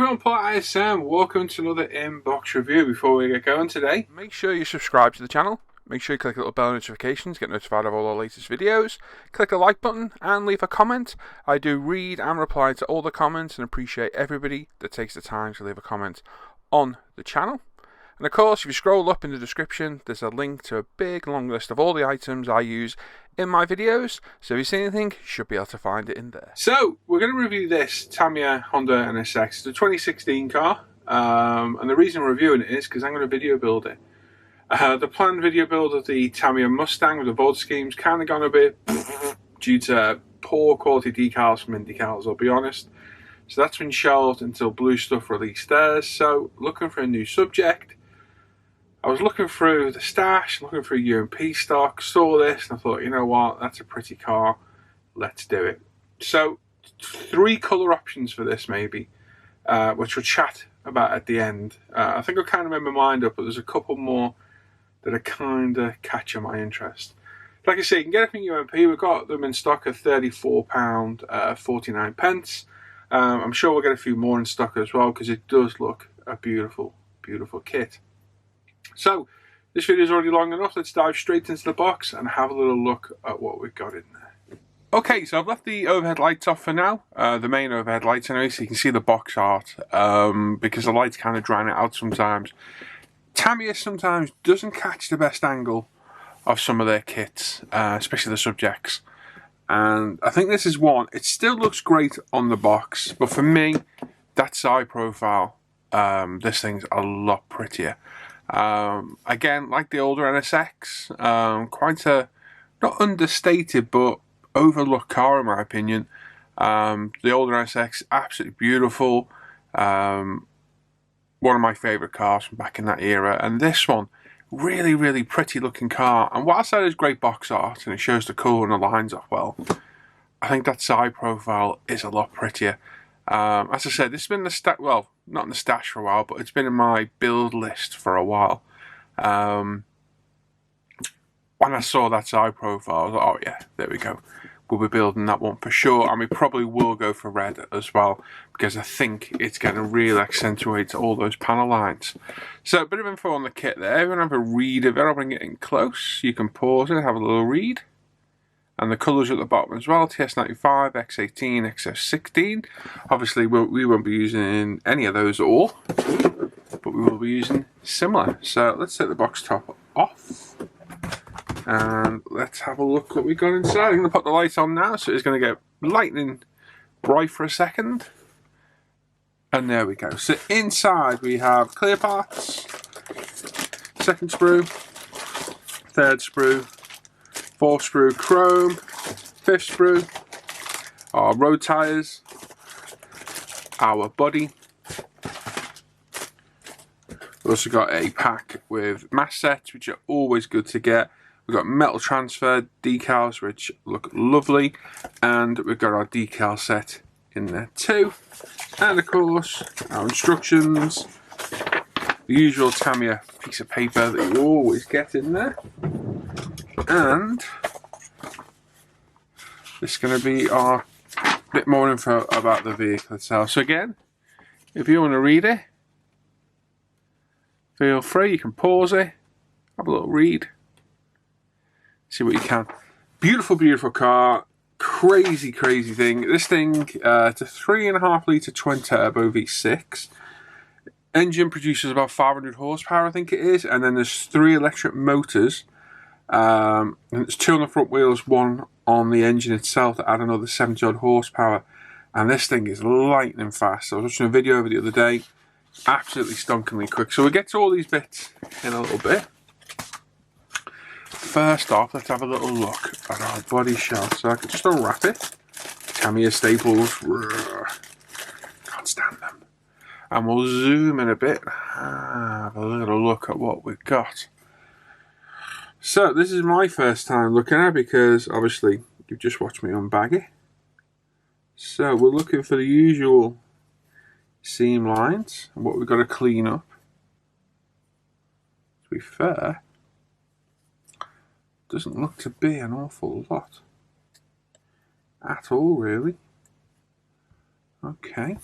everyone, Paul ISM. Welcome to another inbox review. Before we get going today, make sure you subscribe to the channel. Make sure you click the little bell notifications, get notified of all our latest videos. Click the like button and leave a comment. I do read and reply to all the comments and appreciate everybody that takes the time to leave a comment on the channel. And of course, if you scroll up in the description, there's a link to a big long list of all the items I use in my videos. So if you see anything, you should be able to find it in there. So we're going to review this Tamiya Honda NSX. It's a 2016 car. And the reason we're reviewing it is because I'm going to video build it. The planned video build of the Tamiya Mustang with the bolt schemes kind of gone a bit due to poor quality decals from Decals, I'll be honest. So that's been shelved until Blue Stuff released theirs. So looking for a new subject. I was looking through the stash, looking through UMP stock, saw this, and I thought, you know what, that's a pretty car, let's do it. So, 3 colour options for this maybe, which we'll chat about at the end. I think I've kind of made my mind up, but there's a couple more that are kind of catching my interest. Like I say, you can get it from UMP, we've got them in stock at £34, 49 pence. I'm sure we'll get a few more in stock as well, because it does look a beautiful, beautiful kit. So, this video is already long enough. Let's dive straight into the box and have a little look at what we've got in there. Okay, so I've left the overhead lights off for now. The main overhead lights anyway, so you can see the box art. Because the lights kind of drown it out sometimes. Tamiya sometimes doesn't catch the best angle of some of their kits, especially the subjects. And I think this is one. It still looks great on the box, but for me, that side profile, this thing's a lot prettier. Again, like the older NSX, quite a, not understated, but overlooked car in my opinion. The older NSX, absolutely beautiful. One of my favourite cars from back in that era. And this one, really, really pretty looking car. And whilst that is great box art and it shows the colour and the lines off well, I think that side profile is a lot prettier. As I said, this has been the stash, well, not in the stash for a while, but it's been in my build list for a while. When I saw that side profile, I was like, oh yeah, there we go. We'll be building that one for sure, and we probably will go for red as well, because I think it's going to really accentuate all those panel lines. So a bit of info on the kit there. We're going to have a read of it. I'll bring it in close. You can pause it, have a little read. And the colours at the bottom as well, TS95, X18, XF16. Obviously we won't be using any of those at all, but we will be using similar. So let's take the box top off and let's have a look what we got inside. I'm going to put the light on now, so it's going to get lightning bright for a second. And there we go. So inside we have clear parts, second sprue, third sprue, 4th sprue chrome, 5th sprue, our road tyres, our body. We've also got a pack with mass sets, which are always good to get. We've got metal transfer decals, which look lovely, and we've got our decal set in there too. And of course, our instructions, the usual Tamiya piece of paper that you always get in there. And this is going to be our bit more info about the vehicle itself. So again, if you want to read it, feel free. You can pause it, have a little read, see what you can. Beautiful, beautiful car. Crazy, crazy thing. This thing, it's a 3.5 litre twin turbo V6. Engine produces about 500 horsepower, I think it is, and then there's 3 electric motors. And it's 2 on the front wheels, 1 on the engine itself to add another 70 odd horsepower. And this thing is lightning fast. I was watching a video over the other day, absolutely stonkingly quick. So we'll get to all these bits in a little bit. First off, let's have a little look at our body shell. So I can just unwrap it. Tamiya staples, can't stand them. And we'll zoom in a bit and have a little look at what we've got. So this is my first time looking at it, because obviously you've just watched me unbag it. So we're looking for the usual seam lines and what we've got to clean up. To be fair, doesn't look to be an awful lot at all, really. Okay.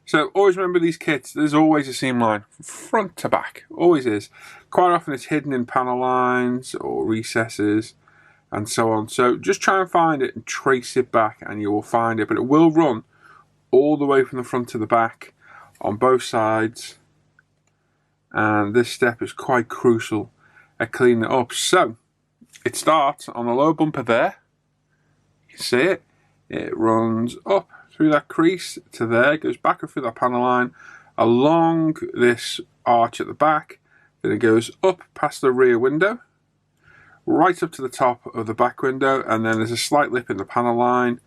So always remember these kits, there's always a seam line from front to back, always is. Quite often it's hidden in panel lines or recesses and so on. So just try and find it and trace it back and you will find it, but it will run all the way from the front to the back on both sides. And this step is quite crucial at cleaning it up. So it starts on the lower bumper there. You can see it. It runs up through that crease to there, goes back up through that panel line, along this arch at the back, then it goes up past the rear window, right up to the top of the back window, and then there's a slight lip in the panel line,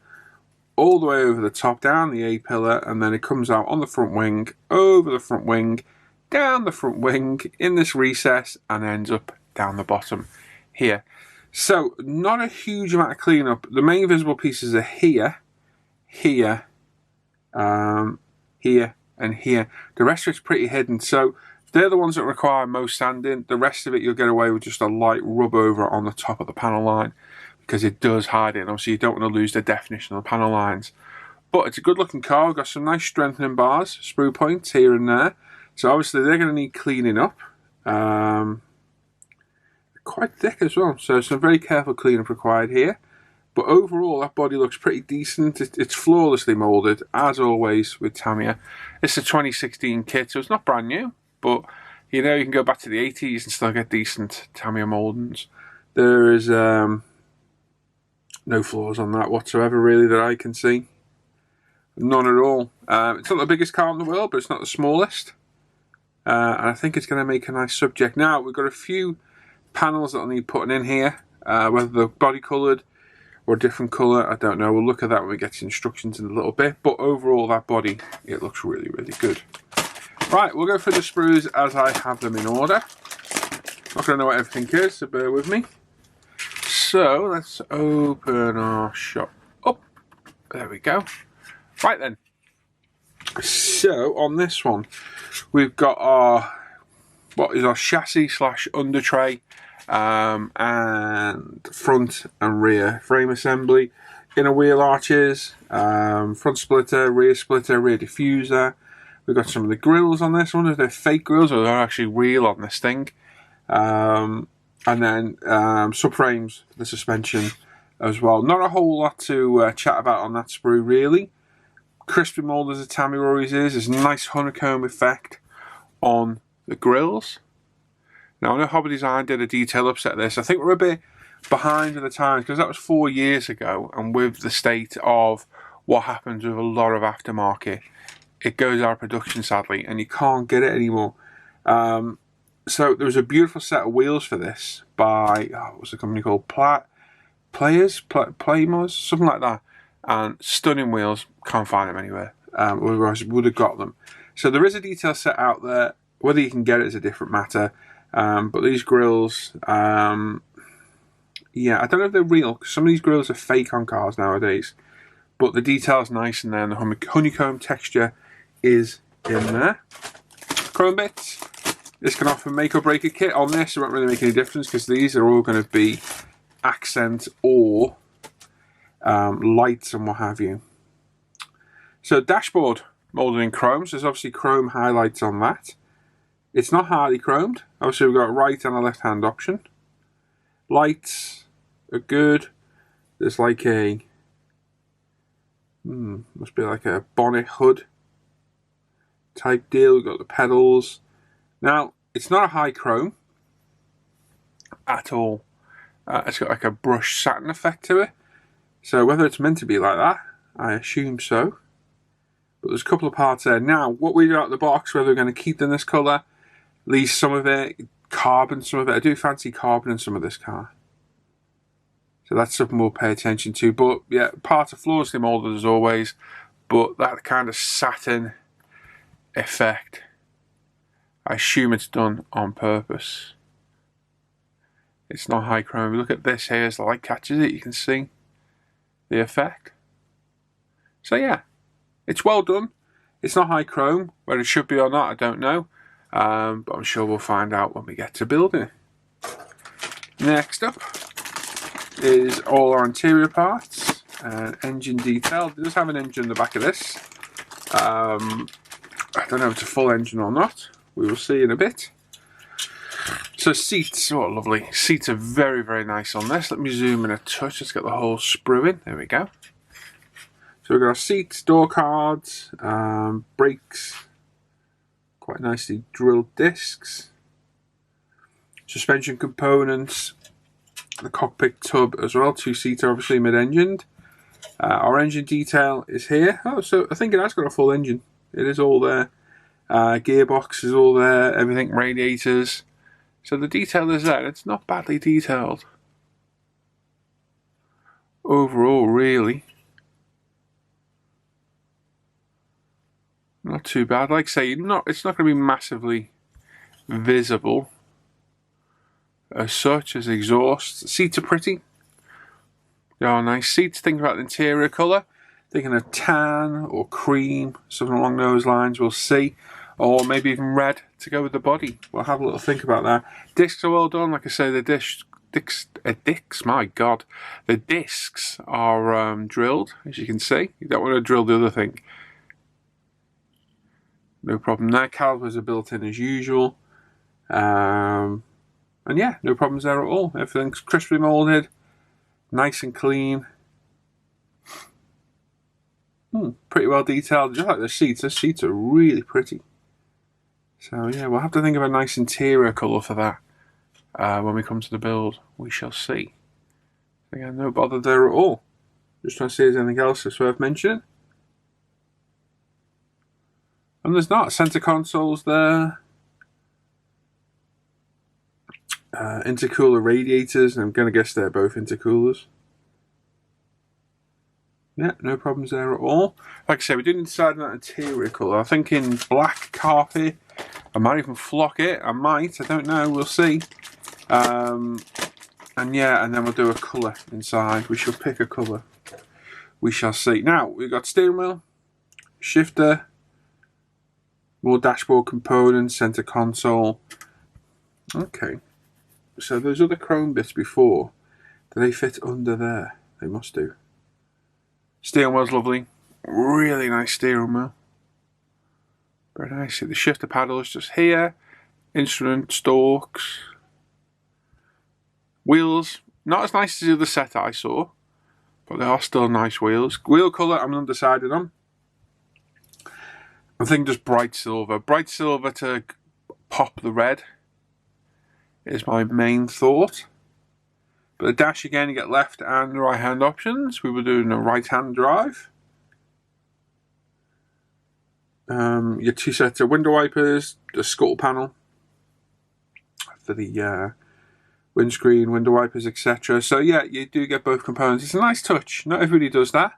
all the way over the top, down the A-pillar, and then it comes out on the front wing, over the front wing, down the front wing, in this recess, and ends up down the bottom here. So, not a huge amount of cleanup. The main visible pieces are here, here, here, and here. The rest of it's pretty hidden, so they're the ones that require most sanding. The rest of it you'll get away with just a light rub over on the top of the panel line, because it does hide it, and obviously you don't want to lose the definition of the panel lines. But it's a good looking car. We've got some nice strengthening bars, sprue points here and there, so obviously they're going to need cleaning up. Quite thick as well, so some very careful cleanup required here. But overall, that body looks pretty decent. It's flawlessly moulded, as always with Tamiya. It's a 2016 kit, so it's not brand new, but you know, you can go back to the 80s and still get decent Tamiya mouldings. There is no flaws on that whatsoever, really, that I can see. None at all. It's not the biggest car in the world, but it's not the smallest. And I think it's going to make a nice subject. Now, we've got a few panels that will need putting in here, whether they're body coloured or a different colour, I don't know. We'll look at that when we get to instructions in a little bit. But overall, that body, it looks really, really good. Right, we'll go through the sprues as I have them in order. Not going to know what everything is, so bear with me. So, let's open our shop up. There we go. Right then. So, on this one, we've got our, what is our chassis / under tray, and front and rear frame assembly, inner wheel arches, front splitter, rear diffuser. We've got some of the grills on this one. If they're fake grills or they're actually real on this thing, and then subframes for the suspension as well. Not a whole lot to chat about on that sprue really. Crispy mould as a Tamiya always is. There's a nice honeycomb effect on the grills. Now I know Hobby Design did a detail upset of this. I think we're a bit behind in the times because that was 4 years ago, and with the state of what happens with a lot of aftermarket, it goes out of production sadly and you can't get it anymore. So there was a beautiful set of wheels for this by, what's the company called? Playmos, something like that. And stunning wheels, can't find them anywhere. Otherwise would have got them. So there is a detail set out there. Whether you can get it is a different matter. But these grills, yeah, I don't know if they're real, because some of these grills are fake on cars nowadays. But the detail's nice in there, and the honeycomb texture is in there. Chrome bits. This can often make or break a kit. On this, it won't really make any difference, because these are all going to be accent or lights and what have you. So dashboard moulded in chrome, so there's obviously chrome highlights on that. It's not hardly chromed. Obviously we've got a right and a left hand option. Lights are good. There's like a, must be like a bonnet hood type deal. We've got the pedals. Now, it's not a high chrome at all. It's got like a brushed satin effect to it. So whether it's meant to be like that, I assume so. But there's a couple of parts there. Now, what we do out of the box, whether we're going to keep them this colour, leave some of it, carbon some of it. I do fancy carbon in some of this car. So that's something we'll pay attention to. But yeah, parts are flawlessly moulded as always. But that kind of satin effect, I assume it's done on purpose. It's not high chrome. Look at this here, as the light catches it, you can see the effect. So yeah, it's well done. It's not high chrome. Whether it should be or not, I don't know. But I'm sure we'll find out when we get to building it. Next up is all our interior parts and engine detail. It does have an engine in the back of this. I don't know if it's a full engine or not. We will see in a bit. So seats, oh lovely. Seats are very, very nice on this. Let me zoom in a touch. Let's get the whole sprue in. There we go. So we've got our seats, door cards, brakes, quite nicely drilled discs, suspension components, the cockpit tub as well, 2-seater obviously mid-engined. Our engine detail is here. Oh, so I think it has got a full engine. It is all there. Gearbox is all there, everything, radiators. So the detail is there. It's not badly detailed overall, really. Not too bad. Like I say, it's not going to be massively visible as such as exhaust. Seats are pretty. They are nice seats. Think about the interior colour. Thinking of tan or cream, something along those lines. We'll see. Or maybe even red to go with the body. We'll have a little think about that. Discs are well done. Like I say, the discs, my God. The discs are drilled, as you can see. You don't want to drill the other thing. No problem there. Calipers are built in as usual. And yeah, no problems there at all. Everything's crisply moulded. Nice and clean. Pretty well detailed. Just like the seats. The seats are really pretty. So yeah, we'll have to think of a nice interior colour for that when we come to the build. We shall see. Again, no bother there at all. Just trying to see if there's anything else that's worth mentioning. And there's not. Centre consoles there. Intercooler radiators. I'm going to guess they're both intercoolers. Yeah, no problems there at all. Like I say, we didn't decide on that interior colour. I'm thinking black carpet. I might even flock it. I might. I don't know. We'll see. And yeah, and then we'll do a colour inside. We shall pick a colour. We shall see. Now, we've got steering wheel, shifter, more dashboard components, centre console. Okay. So those other chrome bits before, do they fit under there? They must do. Steering wheel's lovely. Really nice steering wheel. Very nice. See the shifter paddle is just here. Instrument stalks. Wheels, not as nice as the other set I saw, but they are still nice wheels. Wheel colour, I'm undecided on. I think just bright silver. Bright silver to pop the red is my main thought. But the dash again, you get left and right hand options. We were doing a right hand drive. Your 2 sets of window wipers, the scuttle panel for the windscreen, window wipers, etc. So yeah, you do get both components. It's a nice touch. Not everybody does that.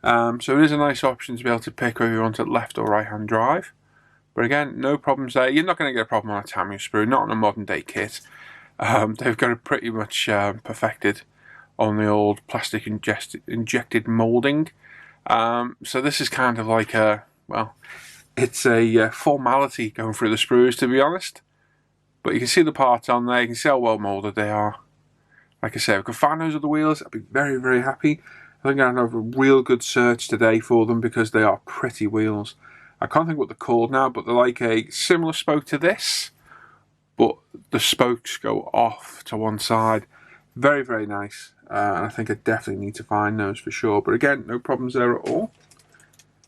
So it is a nice option to be able to pick whether you want a left or right hand drive. But again, no problems there. You're not going to get a problem on a Tamiya sprue, not on a modern day kit. They've got it pretty much perfected on the old plastic injected moulding. So this is kind of like a, well, it's a formality going through the sprues, to be honest. But you can see the parts on there, you can see how well moulded they are. Like I say, if I could find those other wheels, I'd be very, very happy. I think I'm going to have a real good search today for them because they are pretty wheels. I can't think what they're called now, but they're like a similar spoke to this, but the spokes go off to one side. Very, very nice. And I think I definitely need to find those for sure. But again, no problems there at all.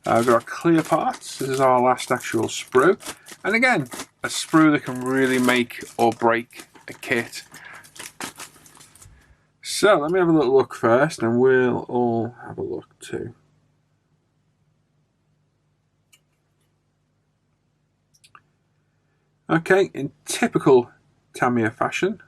We've got our clear parts. This is our last actual sprue. And again, a sprue that can really make or break a kit. So let me have a little look first and we'll all have a look too. Okay, in typical Tamiya fashion.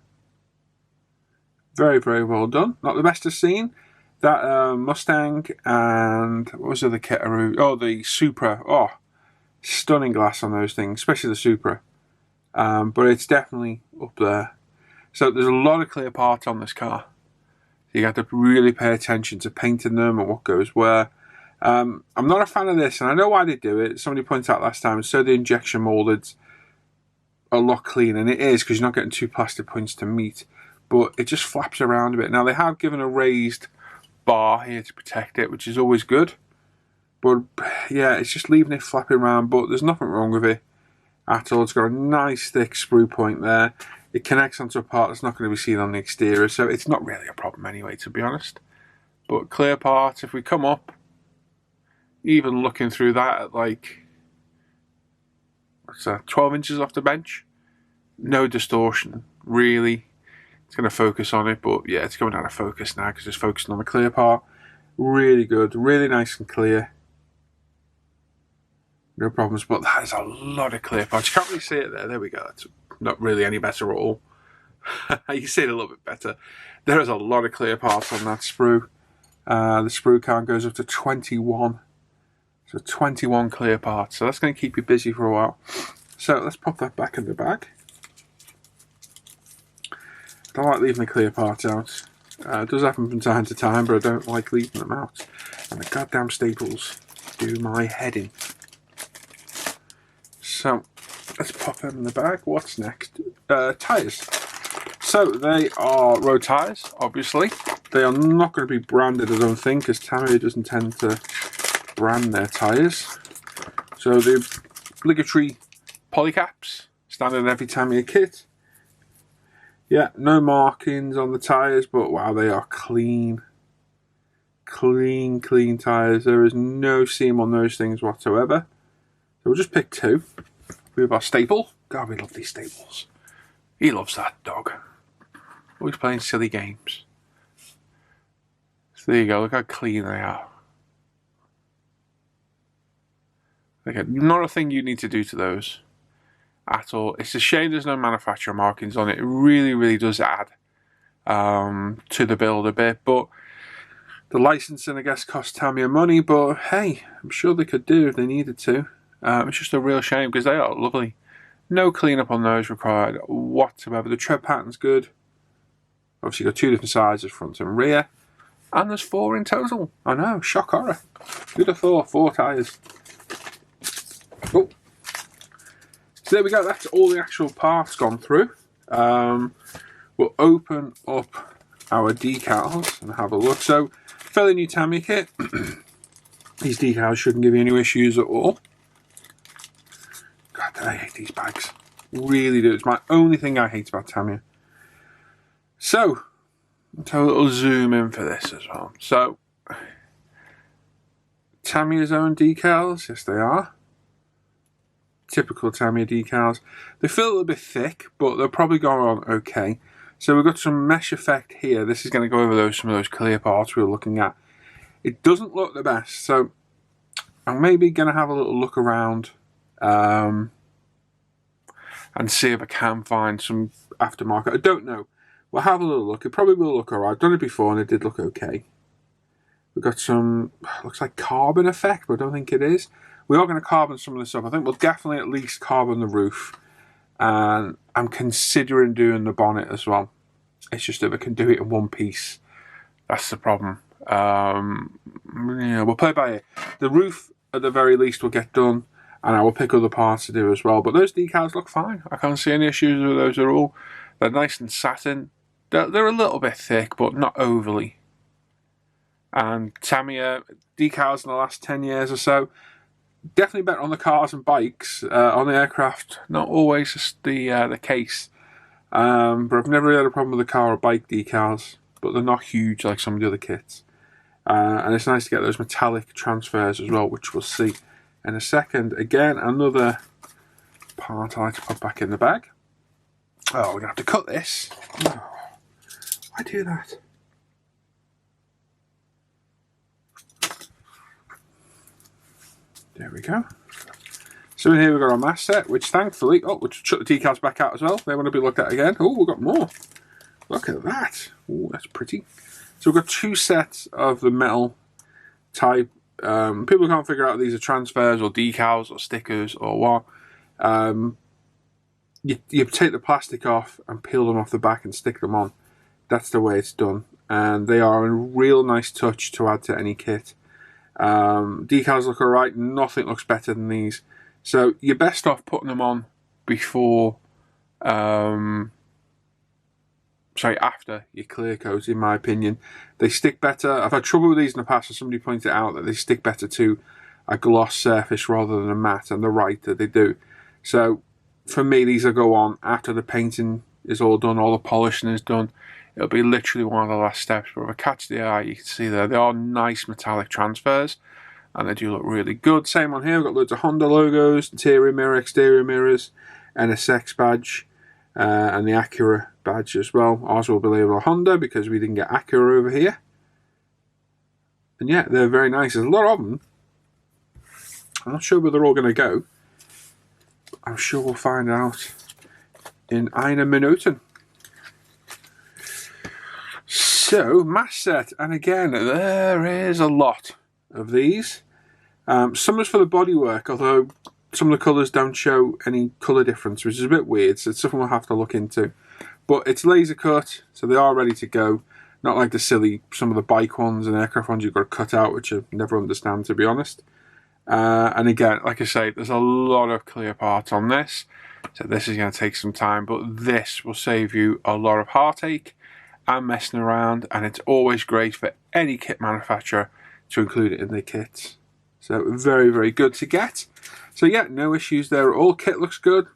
Very, very well done. Not the best I've seen. That Mustang and what was the other kit? Oh, the Supra. Oh, stunning glass on those things, especially the Supra. But it's definitely up there. So there's a lot of clear parts on this car. You have to really pay attention to painting them and what goes where. I'm not a fan of this, and I know why they do it. Somebody pointed out last time, so the injection moulded's a lot cleaner, and it is because you're not getting 2 plastic points to meet. But it just flaps around a bit. Now they have given a raised bar here to protect it, which is always good. But yeah, it's just leaving it flapping around, but there's nothing wrong with it at all. It's got a nice thick sprue point there. It connects onto a part that's not going to be seen on the exterior, so it's not really a problem anyway, to be honest. But clear parts, if we come up, even looking through that at like, what's that, 12 inches off the bench, no distortion, really. It's going to focus on it, but yeah, it's going out of focus now because it's focusing on the clear part. Really good, really nice and clear. No problems, but that is a lot of clear parts. You can't really see it there. There we go. It's not really any better at all. You can see it a little bit better. There is a lot of clear parts on that sprue. The sprue count goes up to 21. So 21 clear parts. So that's going to keep you busy for a while. So let's pop that back in the bag. I don't like leaving the clear parts out. It does happen from time to time, but I don't like leaving them out. And the goddamn staples do my head in. So let's pop them in the bag. What's next? Tyres. So they are road tyres, obviously. They are not going to be branded, I don't think, because Tamiya doesn't tend to brand their tyres. So the obligatory polycaps, standard in every Tamiya kit. Yeah, no markings on the tyres, but wow, they are clean. Clean tyres. There is no seam on those things whatsoever. So we'll just pick two. We have our staple. God, we love these staples. He loves that dog. Always playing silly games. So there you go, look how clean they are. Okay, not a thing you need to do to those at all. It's a shame there's no manufacturer markings on it. It really does add to the build a bit, but the licensing, I guess, costs Tamiya money, but hey, I'm sure they could do if they needed to. It's just a real shame because they are lovely. No cleanup on those required whatsoever. The tread pattern's good. Obviously, you've got two different sizes, front and rear. And there's 4 in total. I know, shock horror. Who'd have thought? 4 tyres. Oh. So there we go, that's all the actual parts gone through. We'll open up our decals and have a look. So, fairly new Tamiya kit. These decals shouldn't give you any issues at all. God, I hate these bags. Really do. It's my only thing I hate about Tamiya. So, let's have a little zoom in for this as well. So, Tamiya's own decals. Yes, they are. Typical Tamiya decals. They feel a little bit thick, but they'll probably go on okay. So we've got some mesh effect here. This is going to go over some of those clear parts we were looking at. It doesn't look the best, so I'm maybe going to have a little look around and see if I can find some aftermarket. I don't know. We'll have a little look. It probably will look alright. I've done it before and it did look okay. We've got some, looks like carbon effect, but I don't think it is. We are going to carbon some of this up. I think we'll definitely at least carbon the roof. And I'm considering doing the bonnet as well. It's just if I can do it in one piece. That's the problem. Yeah, we'll play by ear. The roof, at the very least, will get done. And I will pick other parts to do as well. But those decals look fine. I can't see any issues with those at all. They're nice and satin. They're a little bit thick, but not overly. And Tamiya decals in the last 10 years or so, definitely better on the cars and bikes. On the aircraft, not always the case. But I've never really had a problem with the car or bike decals. But they're not huge like some of the other kits. And it's nice to get those metallic transfers as well, which we'll see in a second. Again, another part I like to put back in the bag. Oh, we're going to have to cut this. Oh, why do that? There we go. So in here we've got our mass set, which thankfully, oh, we'll chuck the decals back out as well. They want to be looked at again. Oh, we've got more. Look at that. Oh, that's pretty. So we've got 2 sets of the metal type. People can't figure out if these are transfers or decals or stickers or what. You take the plastic off and peel them off the back and stick them on. That's the way it's done. And they are a real nice touch to add to any kit. Decals look alright, nothing looks better than these. So you're best off putting them on before, after your clear coat, in my opinion. They stick better. I've had trouble with these in the past, and somebody pointed out that they stick better to a gloss surface rather than a matte, and they're right that they do. So for me, these will go on after the painting is all done, all the polishing is done. It'll be literally one of the last steps, but if I catch the eye, you can see there, they are nice metallic transfers, and they do look really good. Same on here, we've got loads of Honda logos, interior mirror, exterior mirrors, NSX badge, and the Acura badge as well. Ours will be labelled Honda because we didn't get Acura over here. And yeah, they're very nice. There's a lot of them. I'm not sure where they're all going to go. I'm sure we'll find out in eine Minuten. So, mask set, and again, there is a lot of these. Some is for the bodywork, although some of the colours don't show any colour difference, which is a bit weird, so it's something we'll have to look into. But it's laser cut, so they are ready to go. Not like the silly, some of the bike ones and aircraft ones you've got to cut out, which I never understand, to be honest. And again, like I say, there's a lot of clear parts on this, so this is going to take some time, but this will save you a lot of heartache and messing around, and it's always great for any kit manufacturer to include it in their kits. So very, very good to get. So yeah, no issues there at all. Kit looks good,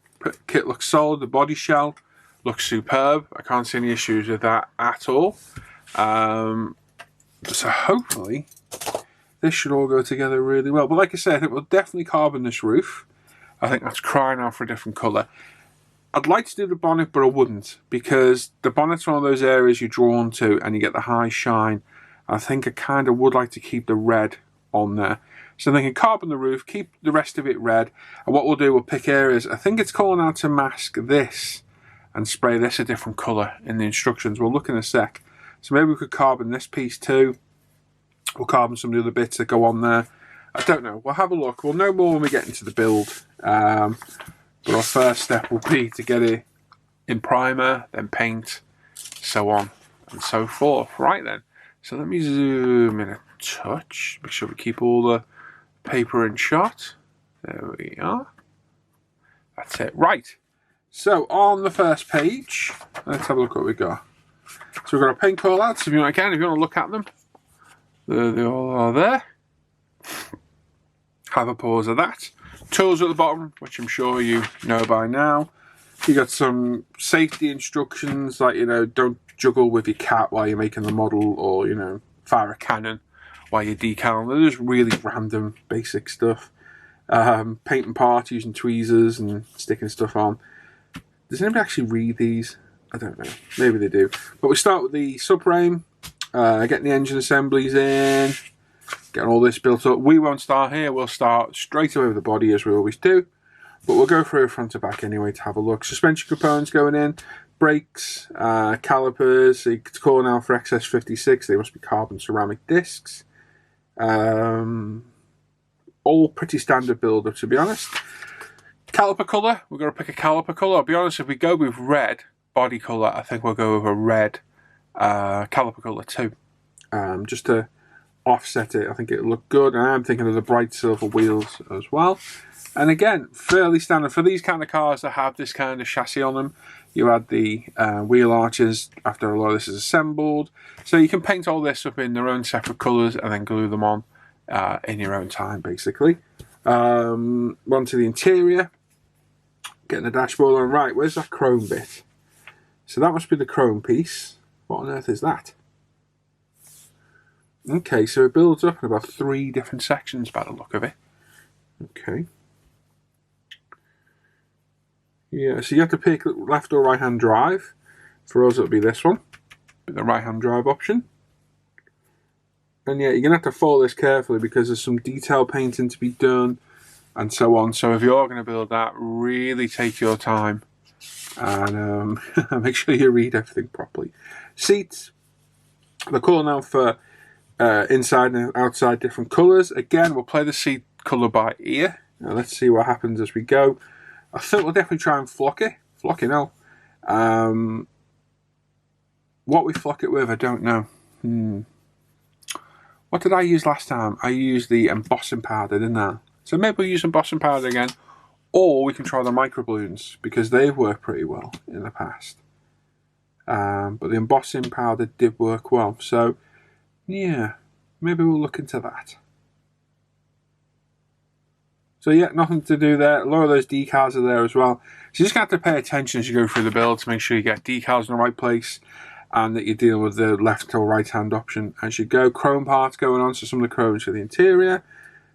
kit looks solid, the body shell looks superb. I can't see any issues with that at all. So hopefully this should all go together really well. But like I said, I think we'll definitely carbon this roof. I think that's crying out for a different colour. I'd like to do the bonnet, but I wouldn't, because the bonnet's one of those areas you're drawn to and you get the high shine. I think I kind of would like to keep the red on there. So I'm thinking carbon the roof, keep the rest of it red, and what we'll do, we'll pick areas. I think it's calling out to mask this and spray this a different colour in the instructions. We'll look in a sec. So maybe we could carbon this piece too. We'll carbon some of the other bits that go on there. I don't know. We'll have a look. We'll know more when we get into the build. But our first step will be to get it in primer, then paint, so on and so forth. Right then. So let me zoom in a touch. Make sure we keep all the paper in shot. There we are. That's it. Right. So on the first page, let's have a look what we've got. So we've got our paint callouts. If you want to look at them, they all are there. Have a pause of that. Tools at the bottom, which I'm sure you know by now. You got some safety instructions, like, you know, don't juggle with your cat while you're making the model, or, you know, fire a cannon while you're decaling. They're just really random, basic stuff. Painting parts using tweezers and sticking stuff on. Does anybody actually read these? I don't know. Maybe they do. But we start with the subframe, getting the engine assemblies in, getting all this built up. We won't start here. We'll start straight away with the body, as we always do. But we'll go through front to back anyway to have a look. Suspension components going in, brakes, calipers. It's calling out for XS56. They must be carbon ceramic discs. All pretty standard build-up, to be honest. Caliper colour. We're going to pick a caliper colour. I'll be honest, if we go with red body colour, I think we'll go with a red caliper colour too. Just to offset it, I think it'll look good. And I'm thinking of the bright silver wheels as well. And again, fairly standard for these kind of cars that have this kind of chassis on them. You add the wheel arches after a lot of this is assembled. So you can paint all this up in their own separate colours and then glue them on in your own time, basically. On to the interior. Getting the dashboard on. Right, where's that chrome bit? So that must be the chrome piece. What on earth is that? Okay, so it builds up in about 3 different sections by the look of it. Okay. Yeah, so you have to pick left or right hand drive. For us it'll be this one, the right hand drive option. And yeah, you're going to have to follow this carefully because there's some detail painting to be done and so on. So if you're going to build that, really take your time and make sure you read everything properly. Seats, they're calling out for inside and outside different colours. Again, we'll play the seat colour by ear. Now let's see what happens as we go. I think we'll definitely try and flock it. Flocking out. What we flock it with, I don't know. What did I use last time? I used the embossing powder, didn't I? So maybe we'll use embossing powder again. Or we can try the micro balloons, because they've worked pretty well in the past. But the embossing powder did work well. So, yeah, maybe we'll look into that. So yeah, nothing to do there. A lot of those decals are there as well. So you just have to pay attention as you go through the build to make sure you get decals in the right place and that you're dealing with the left or right hand option as you go. Chrome parts going on, so some of the chromes for the interior.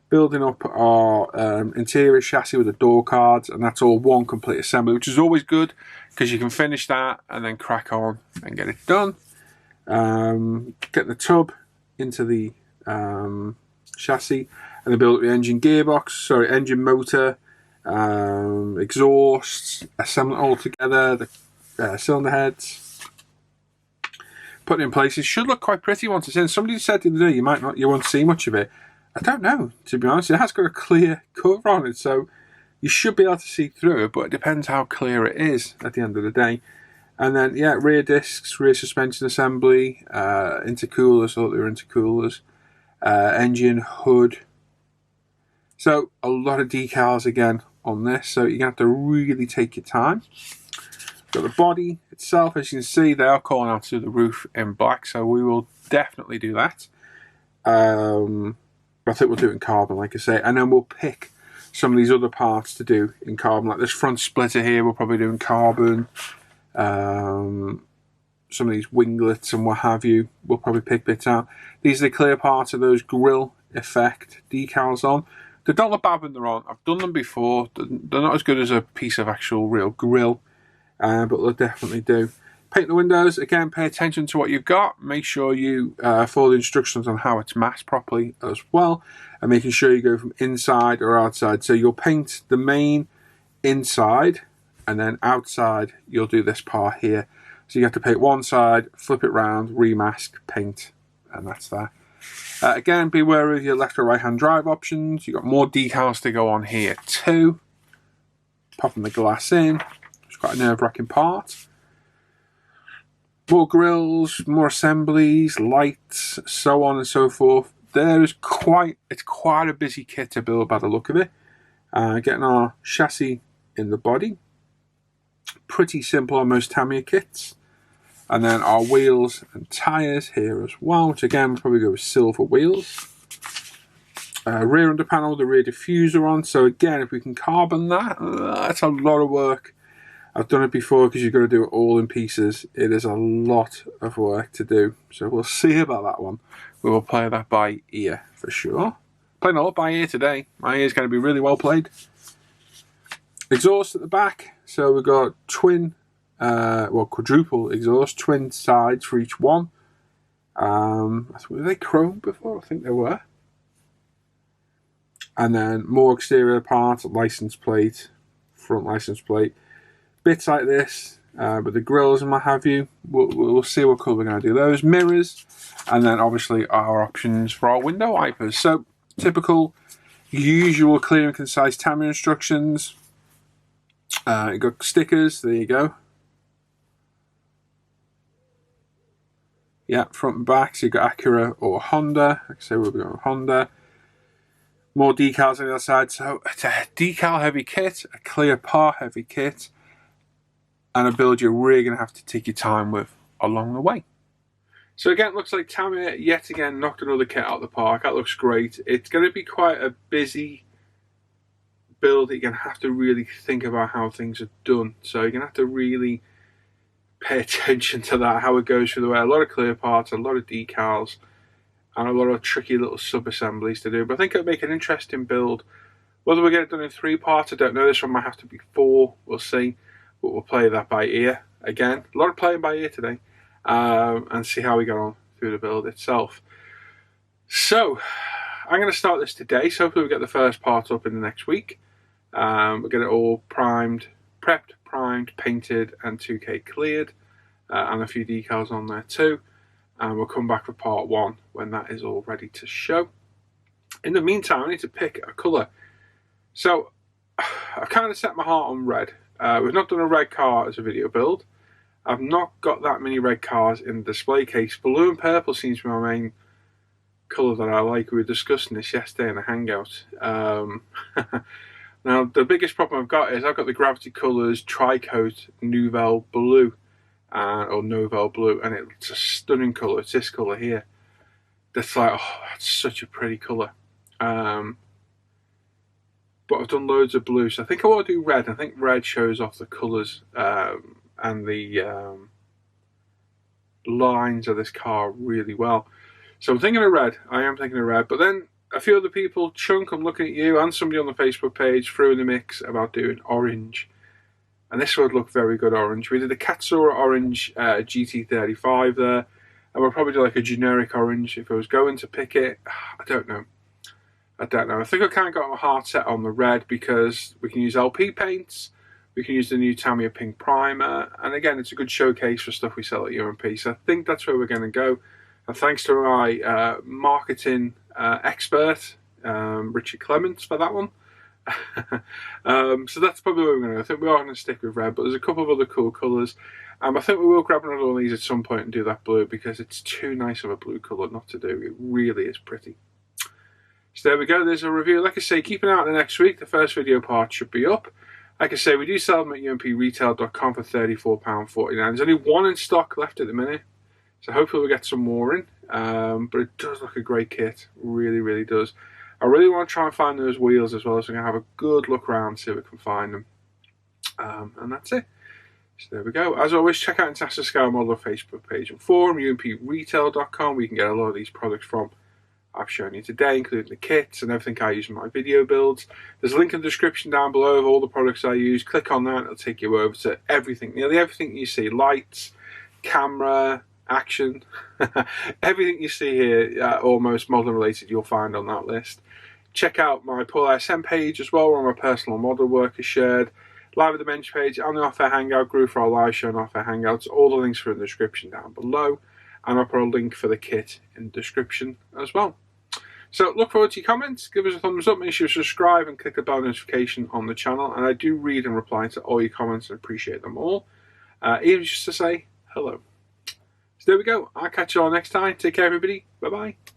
Building up our interior chassis with the door cards, and that's all one complete assembly, which is always good because you can finish that and then crack on and get it done. Get the tub into the chassis and then build up the engine gearbox, engine motor, exhausts, assemble it all together, the cylinder heads, put it in place. It should look quite pretty once it's in. Somebody said the other day you won't see much of it. I don't know, to be honest. It has got a clear cover on it, so you should be able to see through it, but it depends how clear it is at the end of the day. And then, yeah, rear discs, rear suspension assembly, intercoolers, I thought they were intercoolers, engine, hood. So, a lot of decals again on this, so you're going to have to really take your time. Got the body itself, as you can see, they are calling out to the roof in black, so we will definitely do that. I think we'll do it in carbon, like I say, and then we'll pick some of these other parts to do in carbon, like this front splitter here we'll probably do in carbon. Some of these winglets and what have you, we'll probably pick bits out. These are the clear parts of those grill effect decals on. They don't look bad when they're on. I've done them before. They're not as good as a piece of actual real grill, but they'll definitely do. Paint the windows, again, pay attention to what you've got. Make sure you follow the instructions on how it's masked properly as well. And making sure you go from inside or outside. So you'll paint the main inside, and then outside you'll do this part here. So you have to paint one side, flip it round, remask, paint, and that's that. Again, be aware of your left or right hand drive options. You've got more decals to go on here too. Popping the glass in. It's quite a nerve-wracking part. More grills, more assemblies, lights, so on and so forth. It's quite a busy kit to build by the look of it. Getting our chassis in the body. Pretty simple on most Tamiya kits. And then our wheels and tyres here as well, which again we'll probably go with silver wheels. Rear under panel, the rear diffuser on. So again, if we can carbon that, that's a lot of work. I've done it before because you've got to do it all in pieces. It is a lot of work to do. So we'll see about that one. We will play that by ear for sure. Playing a lot by ear today. My ear is going to be really well played. Exhaust at the back. So we've got quadruple exhaust, twin sides for each one. Were they chrome before? I think they were. And then more exterior parts, license plate, front license plate. Bits like this, with the grills and what have you. We'll see what colour we're going to do those. Mirrors, and then obviously our options for our window wipers. So, typical, usual clear and concise Tamiya instructions. You've got stickers, there you go. Yeah, front and back, so you've got Acura or Honda. Like I say, we'll be on Honda. More decals on the other side. So, it's a decal heavy kit, a clear part heavy kit, and a build you're really going to have to take your time with along the way. So again, it looks like Tamiya yet again knocked another kit out of the park. That looks great. It's going to be quite a busy build. You're going to have to really think about how things are done. So you're going to have to really pay attention to that, how it goes through the way. A lot of clear parts, a lot of decals, and a lot of tricky little sub-assemblies to do. But I think it'll make an interesting build. Whether we get it done in 3 parts, I don't know. This one might have to be 4. We'll see. But we'll play that by ear again. A lot of playing by ear today. And see how we get on through the build itself. So, I'm going to start this today. So hopefully we'll get the first part up in the next week. We'll get it all prepped, primed, painted, and 2K cleared. And a few decals on there too. And we'll come back for part 1 when that is all ready to show. In the meantime, I need to pick a colour. So, I've kind of set my heart on red. We've not done a red car as a video build. I've not got that many red cars in the display case. Blue and purple seems to be my main colour that I like. We were discussing this yesterday in a hangout. Now, the biggest problem I've got is I've got the Gravity Colours Tri-Coat Nouvelle Blue, or Novell Blue, and it's a stunning colour. It's this colour here. That's like, oh, that's such a pretty colour. but I've done loads of blue. So I think I want to do red. I think red shows off the colours and the lines of this car really well. So I'm thinking of red. I am thinking of red. But then a few other people, Chunk, I'm looking at you, and somebody on the Facebook page threw in the mix about doing orange. And this would look very good orange. We did a Katsura orange GT35 there. And we'll probably do like a generic orange if I was going to pick it. I don't know. I think I kind of got my heart set on the red because we can use LP paints. We can use the new Tamiya pink primer. And again, it's a good showcase for stuff we sell at UMP. So I think that's where we're going to go. And thanks to my marketing expert, Richard Clements, for that one. So that's probably where we're going to go. I think we are going to stick with red, but there's a couple of other cool colours. I think we will grab another one of these at some point and do that blue because it's too nice of a blue colour not to do. It really is pretty. So there we go, there's a review. Like I say, keep an eye out the next week. The first video part should be up. Like I say, we do sell them at umpretail.com for £34.49. There's only one in stock left at the minute, so hopefully we'll get some more in. But it does look a great kit, really, really does. I really want to try and find those wheels as well, so I'm going to have a good look around, see if we can find them. And that's it. So there we go. As always, check out International Scale Model Facebook page and forum, umpretail.com, where you can get a lot of these products from I've shown you today, including the kits and everything I use in my video builds. There's a link in the description down below of all the products I use. Click on that, it'll take you over to everything, nearly everything you see, lights, camera, action, everything you see here, almost model related, you'll find on that list. Check out my Paul ISM page as well, where my personal model work is shared. Live at the Bench page and the Off Air Hangout group for our live show and Off Air Hangouts. All the links are in the description down below. And I'll put a link for the kit in the description as well. So look forward to your comments. Give us a thumbs up. Make sure you subscribe and click the bell notification on the channel. And I do read and reply to all your comments and appreciate them all. Even just to say hello. So there we go. I'll catch you all next time. Take care, everybody. Bye-bye.